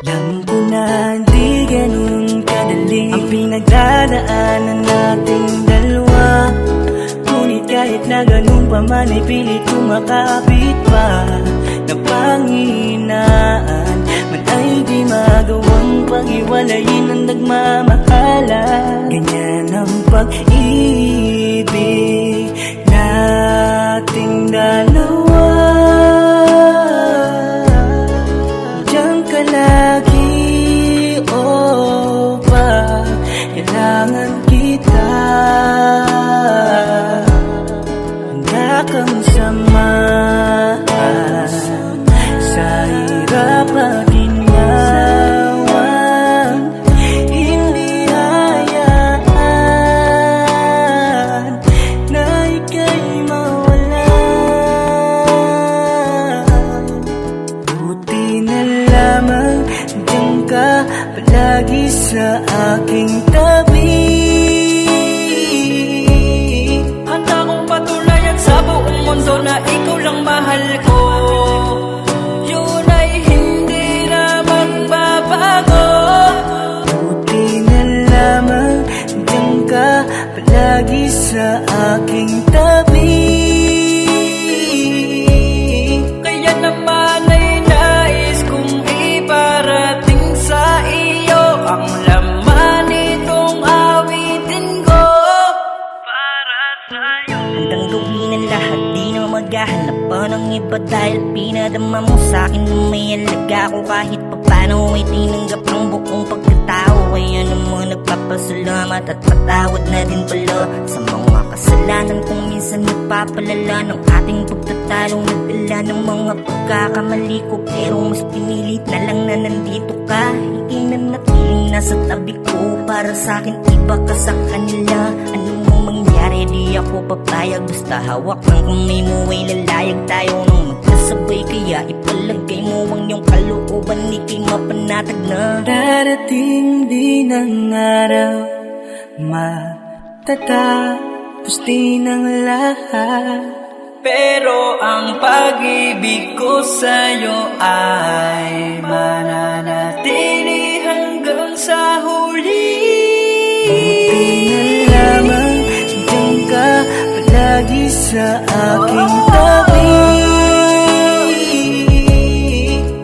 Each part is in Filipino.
Alam ko na di ganun kadali ang pinagdadaanan nating dalawa. Ngunit kahit na ganun pa man ay pilit kumakapit pa. Na panghinaan man ay di magawang pag-iwalayin ang nagmamahalan. Ganyan ang pag-ibig nating dalawa. Kailangan kita, handa kang samahan sa hirap at ginawan. Hindi hayaan na ika'y mawalan. Buti na lamang diyan ka palagi sa aking tabi. Handa kong patunayan sa buong mundo na ikaw lang mahal ko. Yun ay hindi na magbabago. Buti na lamang diyan ka palagi sa aking tabi. Kaya naman ay nais kong iparating sa iyo ang laman nitong awitin ko para sa'yo. Handang gawin ang lahat, di na maghahanap pa ng iba dahil pinadama mo sa'kin na may alaga ko. Kahit papano ay tinanggap ang buong pagkatao. Kaya naman nagpapasalamat at patawad na din pala sa mga kasalanan kung minsan nagpapalala ng ating pagtatalo. Nagdala ng mga pagkakamali ko, pero mas pinilit na lang na nandito ka. Ikinanatiling nasa tabi ko, para sa'kin iba ka sa kanila. Ano mang mangyari di ako papayag, basta hawak ng kamay mo ay lalayag tayo nang magkasabay. Kaya ipalagay mo ang iyong kalooban, ika'y mapanatag na. Darating din ang araw, matatapos din ang lahat. Pero ang pag-ibig ko sa'yo ay mananatili hanggang sa huli. Buti na lamang diyan ka palagi sa aking tabi.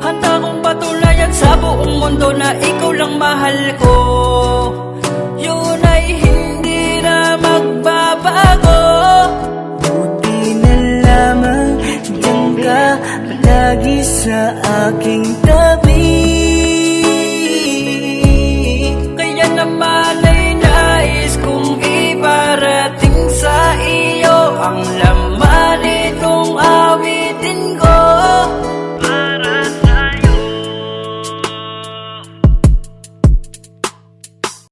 Handa kong patunayan sa buong mundo na ikaw lang mahal ko. Yun ay hindi na magbabago. Buti na lamang diyan ka palagi sa aking tabi. Kaya naman ay nais kong iparating sa iyo ang laman